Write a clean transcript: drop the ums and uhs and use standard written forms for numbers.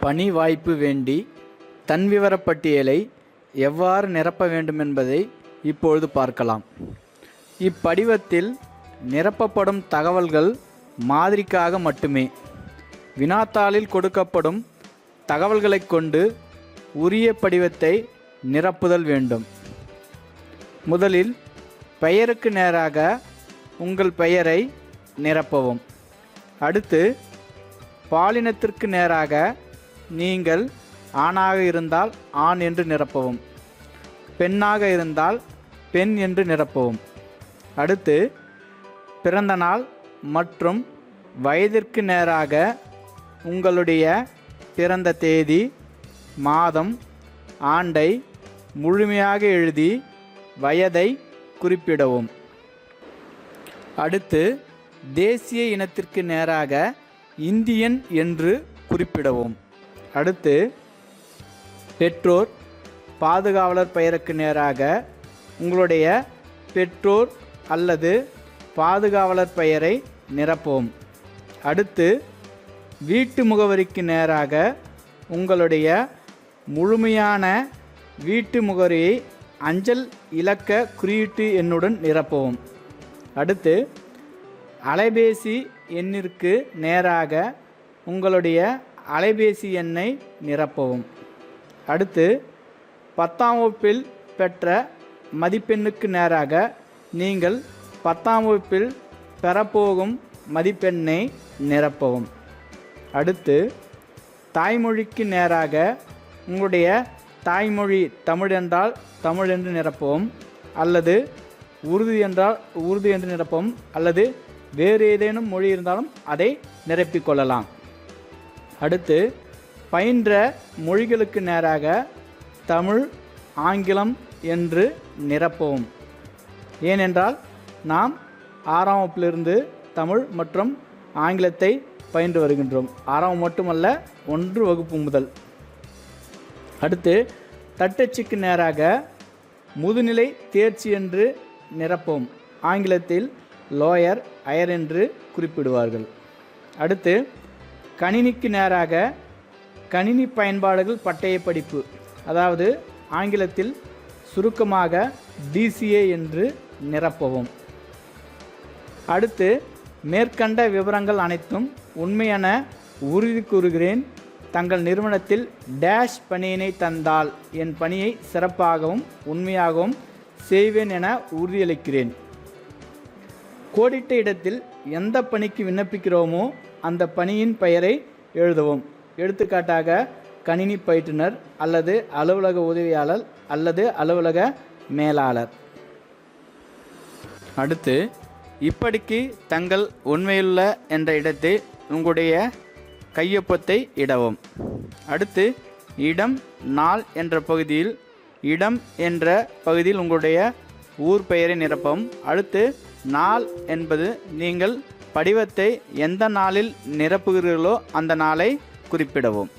பணி வாய்ப்பு வேண்டி தன்விவரப் பட்டியலை எவ்வாறு நிரப்ப வேண்டும் என்பதை இப்பொழுது பார்க்கலாம். இப்படிவத்தில் நிரப்பப்படும் தகவல்கள் மாதிரிக்காக மட்டுமே. வினாத்தாளில் கொடுக்கப்படும் தகவல்களை கொண்டு உரிய படிவத்தை நிரப்புதல் வேண்டும். முதலில் பெயருக்கு நேராக உங்கள் பெயரை நிரப்பவும். அடுத்து பாலினத்திற்கு நேராக நீங்கள் ஆணாக இருந்தால் ஆண் என்று நிரப்பவும், பெண்ணாக இருந்தால் பெண் என்று நிரப்பவும். அடுத்து பிறந்த நாள் மற்றும் வயதிற்கு நேராக உங்களுடைய பிறந்த தேதி, மாதம், ஆண்டை முழுமையாக எழுதி வயதை குறிப்பிடவும். அடுத்து தேசிய இனத்திற்கு நேராக இந்தியன் என்று குறிப்பிடவும். அடுத்து பெற்றோர் பாதுகாவலர் பெயருக்கு நேராக உங்களுடைய பெற்றோர் அல்லது பாதுகாவலர் பெயரை நிரப்பவும். அடுத்து வீட்டு முகவரிக்கு நேராக உங்களுடைய முழுமையான வீட்டு முகவரியை அஞ்சல் இலக்க குறியீட்டு எண்ணுடன் நிரப்பவும். அடுத்து அலைபேசி எண்ணிற்கு நேராக உங்களுடைய அலைபேசி எண்ணை நிரப்பவும். அடுத்து 10ஆம் வகுப்பில் பெற்ற மதிப்பெண்ணுக்கு நேராக நீங்கள் 10ஆம் வகுப்பில் பெறப்போகும் மதிப்பெண்ணை நிரப்பவும். அடுத்து தாய்மொழிக்கு நேராக உங்களுடைய தாய்மொழி தமிழ் என்றால் தமிழ் என்று நிரப்பவும், அல்லது உருது என்றால் உருது என்று நிரப்பவும், அல்லது வேறு ஏதேனும் மொழி இருந்தாலும் அதை நிரப்பிக்கொள்ளலாம். அடுத்து பயின்ற மொழிகளுக்கு நேராக தமிழ், ஆங்கிலம் என்று நிரப்பவும். ஏனென்றால் நாம் 6ஆம் வகுப்பிலிருந்து தமிழ் மற்றும் ஆங்கிலத்தை பயின்று வருகின்றோம். 6ஆம் மட்டுமல்ல, 1 வகுப்பு முதல். அடுத்து தட்டச்சுக்கு நேராக முதுநிலை தேர்ச்சி என்று நிரப்பவும். ஆங்கிலத்தில் லோயர், ஹையர் என்று குறிப்பிடுவார்கள். அடுத்து கணினிக்கு நேராக கணினி பயன்பாடுகள் பட்டய படிப்பு, அதாவது ஆங்கிலத்தில் சுருக்கமாக DCA என்று நிரப்பவும். அடுத்து மேற்கண்ட விவரங்கள் அனைத்தும் உண்மையான உறுதி கூறுகிறேன். தங்கள் நிறுவனத்தில் டேஷ் பணியினை தந்தால் என் பணியை சிறப்பாகவும் உண்மையாகவும் செய்வேன் என உறுதியளிக்கிறேன். கோடிட்ட இடத்தில் எந்த பணிக்கு விண்ணப்பிக்கிறோமோ அந்த பணியின் பெயரை எழுதவும். எடுத்துக்காட்டாக கணினி பயிற்றுனர் அல்லது அலுவலக உதவியாளர் அல்லது அலுவலக மேலாளர். அடுத்து இப்படிக்கு தங்கள் உண்மையுள்ள என்ற இடத்தை உங்களுடைய கையொப்பத்தை இடவும். அடுத்து இடம், நாள் என்ற பகுதியில் இடம் என்ற பகுதியில் உங்களுடைய ஊர் பெயரை நிரப்பவும். அடுத்து நாள் என்பது நீங்கள் படிவத்தை எந்த நாளில் நிரப்புகிறீர்களோ அந்த நாளை குறிப்பிடவும்.